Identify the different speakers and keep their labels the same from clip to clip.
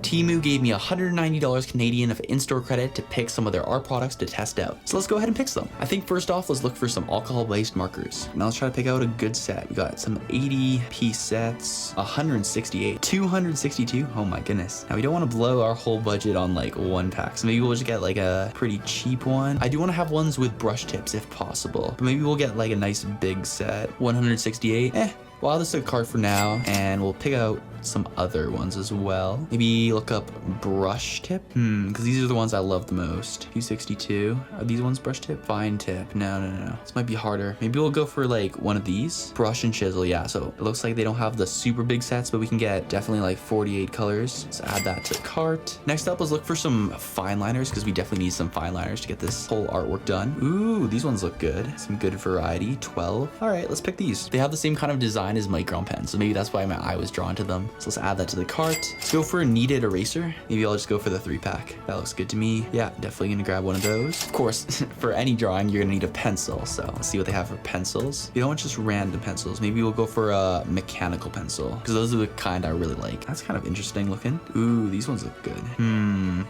Speaker 1: Temu gave me $190 Canadian of in-store credit to pick some of their art products to test out. So let's go ahead and pick some. I think first off, let's look for some alcohol-based markers. Now let's try to pick out a good set. We got some 80-piece sets, 168, 262. Oh my goodness. Now we don't want to blow our whole budget on like one pack. So maybe we'll just get like a pretty cheap one. I do want to have ones with brush tips if possible, but maybe we'll get like a nice big set. 168. Well, I'll just take a card for now, and we'll pick out some other ones as well. Maybe look up brush tip. Because these are the ones I love the most. 262. Are these ones brush tip? Fine tip. No. This might be harder. Maybe we'll go for like one of these. Brush and chisel, yeah. So it looks like they don't have the super big sets, but we can get definitely like 48 colors. Let's add that to the cart. Next up, let's look for some fine liners, because we definitely need some fine liners to get this whole artwork done. Ooh, these ones look good. Some good variety. 12. All right, let's pick these. They have the same kind of design as micron pens, so maybe that's why my eye was drawn to them. So let's add that to the cart. Let's go for a kneaded eraser. Maybe I'll just go for the 3-pack. That looks good to me. Yeah, definitely gonna grab one of those. Of course, for any drawing, you're gonna need a pencil. So let's see what they have for pencils. You don't want just random pencils. Maybe we'll go for a mechanical pencil, because those are the kind I really like. That's kind of interesting looking. Ooh, these ones look good.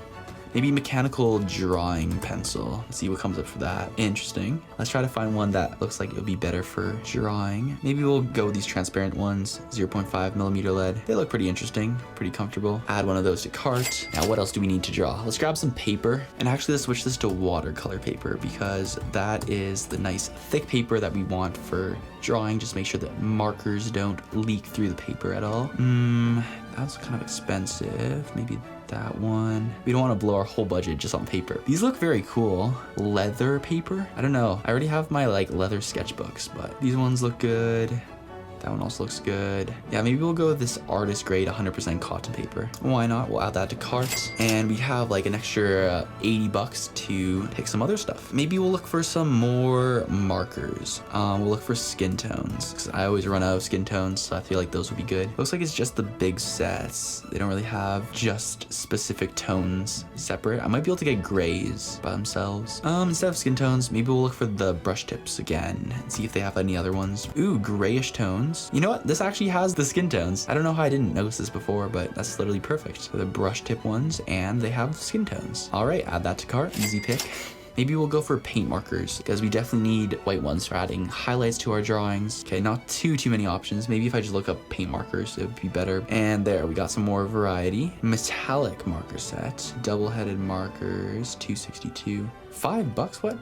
Speaker 1: Maybe mechanical drawing pencil. Let's see what comes up for that. Interesting. Let's try to find one that looks like it would be better for drawing. Maybe we'll go with these transparent ones, 0.5 millimeter lead. They look pretty interesting, pretty comfortable. Add one of those to cart. Now, what else do we need to draw? Let's grab some paper, and actually let's switch this to watercolor paper, because that is the nice thick paper that we want for drawing. Just make sure that markers don't leak through the paper at all. That's kind of expensive. Maybe that one. We don't want to blow our whole budget just on paper. These look very cool. Leather paper? I don't know. I already have my like leather sketchbooks, but these ones look good. That one also looks good. Yeah, maybe we'll go with this artist grade 100% cotton paper. Why not? We'll add that to cart. And we have like an extra 80 bucks to pick some other stuff. Maybe we'll look for some more markers. We'll look for skin tones, because I always run out of skin tones, so I feel like those would be good. Looks like it's just the big sets. They don't really have just specific tones separate. I might be able to get grays by themselves. Instead of skin tones, maybe we'll look for the brush tips again and see if they have any other ones. Ooh, grayish tones. You know what? This actually has the skin tones. I don't know how I didn't notice this before, but that's literally perfect. So the brush tip ones, and they have skin tones. All right, add that to cart. Easy pick. Maybe we'll go for paint markers, because we definitely need white ones for adding highlights to our drawings. Okay, not too many options. Maybe if I just look up paint markers, it would be better. And there, we got some more variety. Metallic marker set, double-headed markers, 262. $5? What?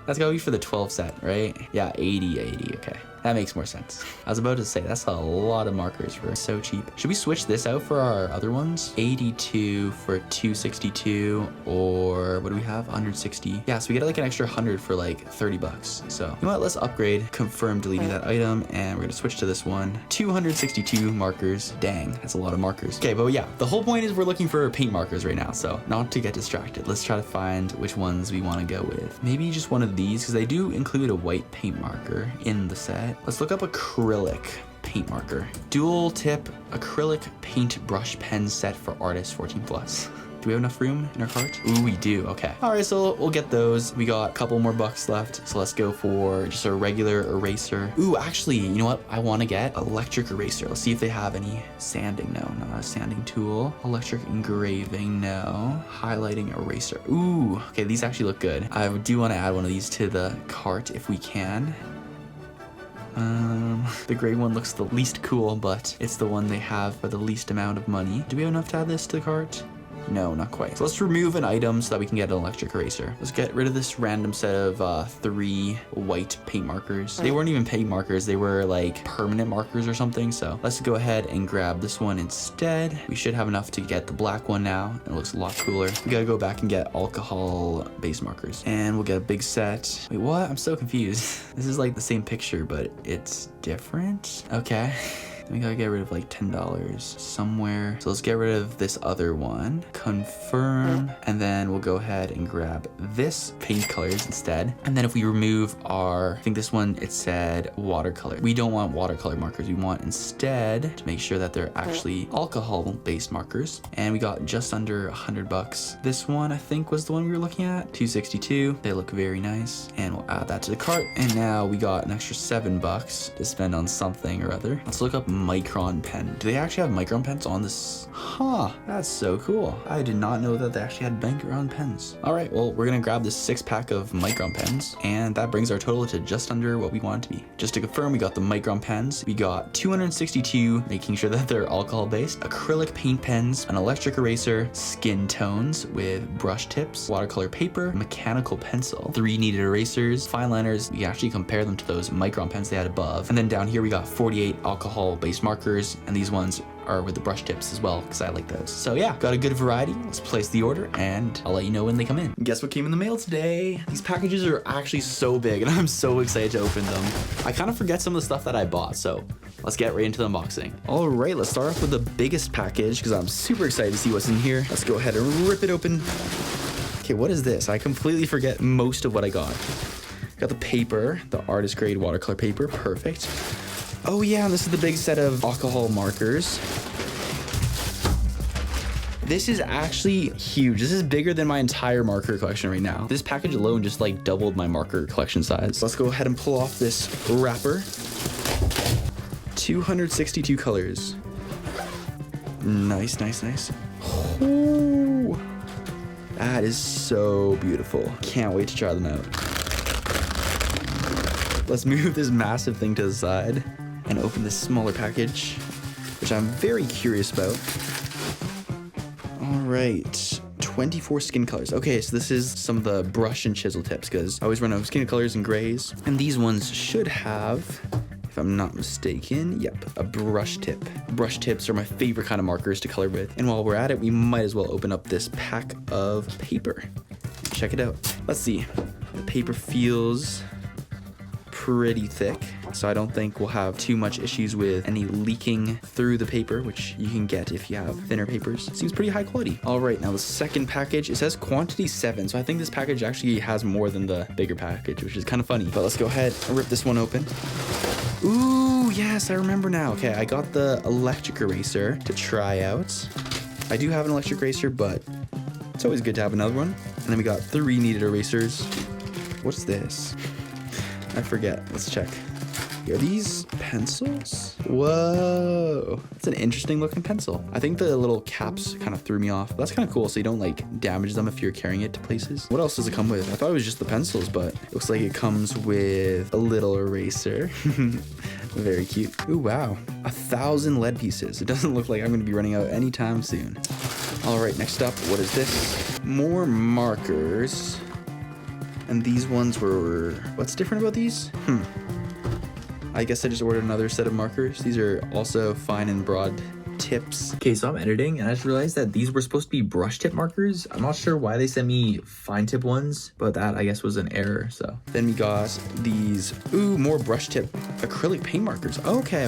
Speaker 1: That's gotta be for the 12 set, right? Yeah, 80, okay. That makes more sense. I was about to say, that's a lot of markers for so cheap. Should we switch this out for our other ones? 82 for 262, or what do we have? 160. Yeah, so we get like an extra 100 for like 30 bucks. So, you know what? Let's upgrade, confirm deleting that item, and we're gonna switch to this one. 262 markers. Dang, that's a lot of markers. Okay, but yeah, the whole point is we're looking for paint markers right now, so not to get distracted. Let's try to find which ones we want to go with. Maybe just one of these, because they do include a white paint marker in the set. Let's look up acrylic paint marker. Dual tip acrylic paint brush pen set for artists 14 plus. Do we have enough room in our cart? Ooh, we do. Okay. All right, so we'll get those. We got a couple more bucks left, so let's go for just a regular eraser. Ooh, actually, you know what? I want to get electric eraser. Let's see if they have any. Sanding, no, not a sanding tool. Electric engraving, no. Highlighting eraser. Ooh, okay, these actually look good. I do want to add one of these to the cart if we can. The gray one looks the least cool, but it's the one they have for the least amount of money. Do we have enough to add this to the cart? No, not quite. So let's remove an item so that we can get an electric eraser. Let's get rid of this random set of 3 white paint markers. They weren't even paint markers, they were like permanent markers or something. So let's go ahead and grab this one instead. We should have enough to get the black one now. It looks a lot cooler. We gotta go back and get alcohol base markers. And we'll get a big set. Wait, what? I'm so confused. This is like the same picture, but it's different. Okay. We gotta get rid of like $10 somewhere. So let's get rid of this other one. Confirm. And then we'll go ahead and grab this paint colors instead. And then if we remove our, I think this one, it said watercolor. We don't want watercolor markers. We want instead to make sure that they're actually alcohol-based markers. And we got just under 100 bucks. This one, I think, was the one we were looking at. 262. They look very nice. And we'll add that to the cart. And now we got an extra $7 to spend on something or other. Let's look up micron pen. Do they actually have micron pens on this? Huh, that's so cool. I did not know that they actually had micron pens. All right, well, we're gonna grab this 6-pack of micron pens, and that brings our total to just under what we want it to be. Just to confirm, we got the micron pens. We got 262, making sure that they're alcohol-based, acrylic paint pens, an electric eraser, skin tones with brush tips, watercolor paper, mechanical pencil, 3 kneaded erasers, fine liners. We actually compare them to those micron pens they had above. And then down here, we got 48 alcohol-based markers, and these ones are with the brush tips as well, because I like those. So yeah, got a good variety. Let's place the order and I'll let you know when they come in. Guess what came in the mail today? These packages are actually so big and I'm so excited to open them. I kind of forget some of the stuff that I bought, so let's get right into the unboxing. All right, let's start off with the biggest package because I'm super excited to see what's in here. Let's go ahead and rip it open. Okay, what is this? I completely forget most of what I got. Got the paper, the artist grade watercolor paper, perfect. Oh yeah, and this is the big set of alcohol markers. This is actually huge. This is bigger than my entire marker collection right now. This package alone just like doubled my marker collection size. Let's go ahead and pull off this wrapper. 262 colors. Nice, nice, nice. Ooh, that is so beautiful. Can't wait to try them out. Let's move this massive thing to the side and open this smaller package, which I'm very curious about. All right, 24 skin colors. Okay, so this is some of the brush and chisel tips because I always run out of skin colors and grays. And these ones should have, if I'm not mistaken, yep, a brush tip. Brush tips are my favorite kind of markers to color with. And while we're at it, we might as well open up this pack of paper. Check it out. Let's see. The paper feels pretty thick, so I don't think we'll have too much issues with any leaking through the paper, which you can get if you have thinner papers. Seems pretty high quality. All right, now the second package, it says quantity 7, so I think this package actually has more than the bigger package, which is kind of funny. But let's go ahead and rip this one open. Ooh, yes, I remember now. Okay, I got the electric eraser to try out. I do have an electric eraser, but it's always good to have another one. And then we got 3 kneaded erasers. What's this? I forget. Let's check. Are these pencils? Whoa. That's an interesting looking pencil. I think the little caps kind of threw me off. That's kind of cool, so you don't like damage them if you're carrying it to places. What else does it come with? I thought it was just the pencils, but it looks like it comes with a little eraser. Very cute. Ooh, wow. 1,000 lead pieces. It doesn't look like I'm going to be running out anytime soon. All right, next up, what is this? More markers. And these ones were, what's different about these? I guess I just ordered another set of markers. These are also fine and broad tips. Okay, so I'm editing and I just realized that these were supposed to be brush tip markers. I'm not sure why they sent me fine tip ones, but that I guess was an error, so. Then we got these, ooh, more brush tip acrylic paint markers. Okay.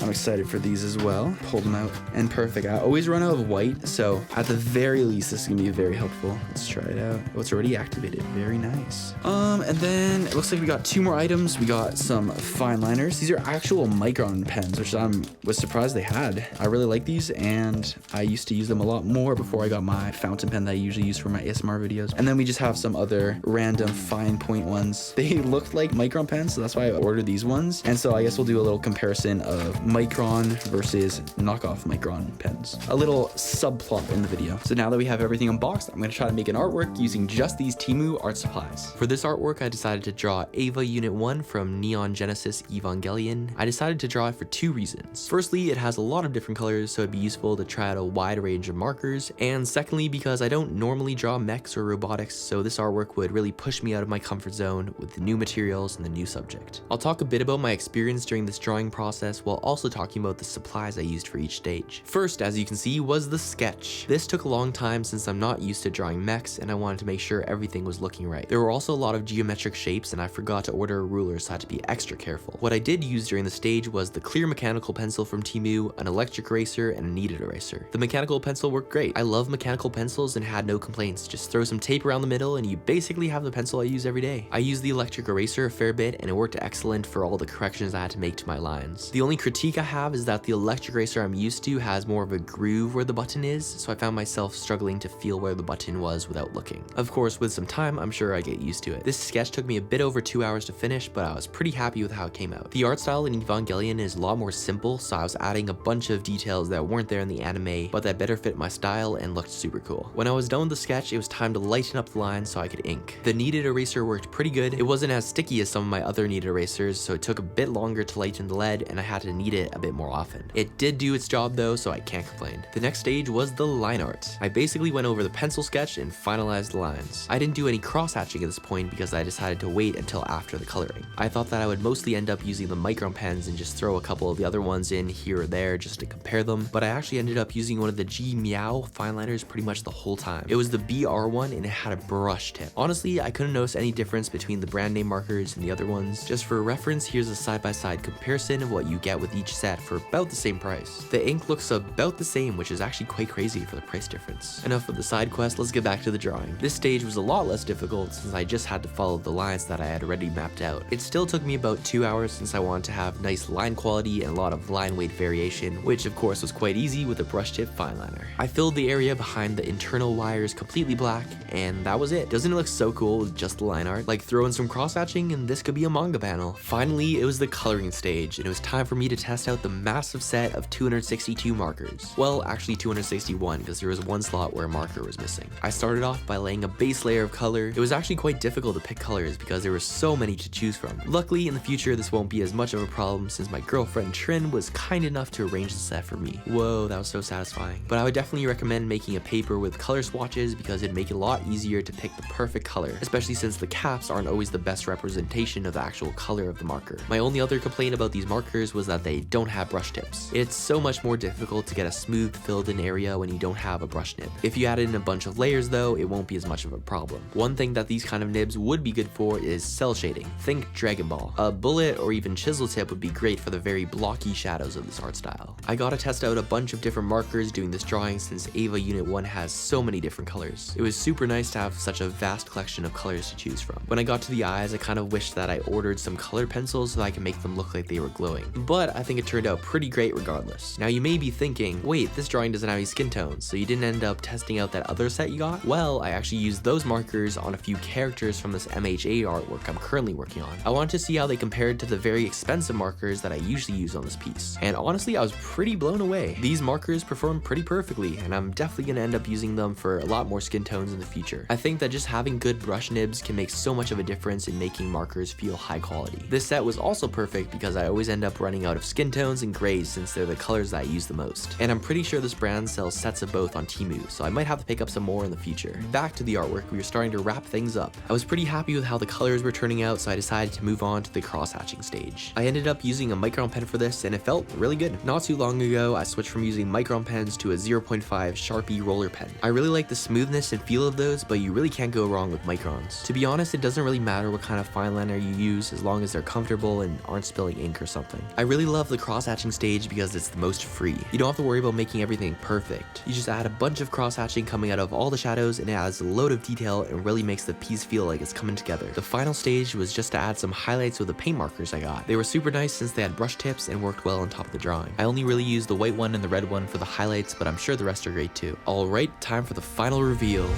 Speaker 1: I'm excited for these as well. Pulled them out and perfect. I always run out of white, so at the very least, this is gonna be very helpful. Let's try it out. Oh, it's already activated. Very nice. And then it looks like we got 2 more items. We got some fine liners. These are actual micron pens, which I was surprised they had. I really like these, and I used to use them a lot more before I got my fountain pen that I usually use for my ASMR videos. And then we just have some other random fine point ones. They looked like micron pens, so that's why I ordered these ones. And so I guess we'll do a little comparison of micron versus knockoff micron pens. A little subplot in the video. So now that we have everything unboxed, I'm going to try to make an artwork using just these Temu art supplies. For this artwork, I decided to draw Ava Unit 1 from Neon Genesis Evangelion. I decided to draw it for 2 reasons. Firstly, it has a lot of different colors, so it'd be useful to try out a wide range of markers. And secondly, because I don't normally draw mechs or robotics, so this artwork would really push me out of my comfort zone with the new materials and the new subject. I'll talk a bit about my experience during this drawing process while also talking about the supplies I used for each stage. First, as you can see, was the sketch. This took a long time since I'm not used to drawing mechs and I wanted to make sure everything was looking right. There were also a lot of geometric shapes and I forgot to order a ruler, so I had to be extra careful. What I did use during the stage was the clear mechanical pencil from Temu, an electric eraser, and a kneaded eraser. The mechanical pencil worked great. I love mechanical pencils and had no complaints. Just throw some tape around the middle and you basically have the pencil I use every day. I used the electric eraser a fair bit and it worked excellent for all the corrections I had to make to my lines. The only critique
Speaker 2: I have is that the electric eraser I'm used to has more of a groove where the button is, so I found myself struggling to feel where the button was without looking. Of course, with some time, I'm sure I get used to it. This sketch took me a bit over 2 hours to finish, but I was pretty happy with how it came out. The art style in Evangelion is a lot more simple, so I was adding a bunch of details that weren't there in the anime, but that better fit my style and looked super cool. When I was done with the sketch, it was time to lighten up the lines so I could ink. The kneaded eraser worked pretty good. It wasn't as sticky as some of my other kneaded erasers, so it took a bit longer to lighten the lead, and I had to knead it a bit more often. It did do its job though, so I can't complain. The next stage was the line art. I basically went over the pencil sketch and finalized the lines. I didn't do any cross hatching at this point because I decided to wait until after the coloring. I thought that I would mostly end up using the micron pens and just throw a couple of the other ones in here or there just to compare them, but I actually ended up using one of the G Meow fine liners pretty much the whole time. It was the BR one and it had a brush tip. Honestly, I couldn't notice any difference between the brand name markers and the other ones. Just for reference, here's a side-by-side comparison of what you get with each set for about the same price. The ink looks about the same, which is actually quite crazy for the price difference. Enough of the side quest, let's get back to the drawing. This stage was a lot less difficult since I just had to follow the lines that I had already mapped out. It still took me about 2 hours since I wanted to have nice line quality and a lot of line weight variation, which of course was quite easy with a brush tip fine liner. I filled the area behind the internal wires completely black, and that was it. Doesn't it look so cool with just the line art? Like throw in some cross hatching and this could be a manga panel. Finally, it was the coloring stage, and it was time for me to test out the massive set of 262 markers. Well, actually 261 because there was one slot where a marker was missing. I started off by laying a base layer of color. It was actually quite difficult to pick colors because there were so many to choose from. Luckily, in the future, this won't be as much of a problem since my girlfriend Trin was kind enough to arrange the set for me. Whoa, that was so satisfying. But I would definitely recommend making a paper with color swatches because it'd make it a lot easier to pick the perfect color, especially since the caps aren't always the best representation of the actual color of the marker. My only other complaint about these markers was that they don't have brush tips. It's so much more difficult to get a smooth filled in area when you don't have a brush nib. If you add in a bunch of layers though, it won't be as much of a problem. One thing that these kind of nibs would be good for is cell shading. Think Dragon Ball. A bullet or even chisel tip would be great for the very blocky shadows of this art style. I gotta test out a bunch of different markers doing this drawing since Ava Unit 1 has so many different colors. It was super nice to have such a vast collection of colors to choose from. When I got to the eyes, I kind of wished that I ordered some colored pencils so that I could make them look like they were glowing. But I think it turned out pretty great regardless. Now you may be thinking, wait, this drawing doesn't have any skin tones, so you didn't end up testing out that other set you got? Well, I actually used those markers on a few characters from this MHA artwork I'm currently working on. I wanted to see how they compared to the very expensive markers that I usually use on this piece. And honestly, I was pretty blown away. These markers perform pretty perfectly, and I'm definitely gonna end up using them for a lot more skin tones in the future. I think that just having good brush nibs can make so much of a difference in making markers feel high quality. This set was also perfect because I always end up running out of skin tones and grays since they're the colors that I use the most. And I'm pretty sure this brand sells sets of both on Temu, so I might have to pick up some more in the future. Back to the artwork, we were starting to wrap things up. I was pretty happy with how the colors were turning out, so I decided to move on to the cross hatching stage. I ended up using a micron pen for this, and it felt really good. Not too long ago, I switched from using micron pens to a 0.5 Sharpie roller pen. I really like the smoothness and feel of those, but you really can't go wrong with microns. To be honest, it doesn't really matter what kind of fine liner you use as long as they're comfortable and aren't spilling ink or something. I really love the cross hatching stage because it's the most free. You don't have to worry about making everything perfect. You just add a bunch of cross hatching coming out of all the shadows, and it adds a load of detail and really makes the piece feel like it's coming together. The final stage was just to add some highlights with the paint markers I got. They were super nice since they had brush tips and worked well on top of the drawing. I only really used the white one and the red one for the highlights, but I'm sure the rest are great too. Alright, time for the final reveal.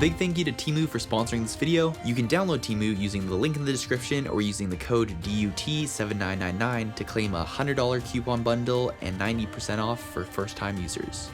Speaker 2: Big thank you to Temu for sponsoring this video. You can download Temu using the link in the description or using the code DUT7999 to claim a $100 coupon bundle and 90% off for first-time users.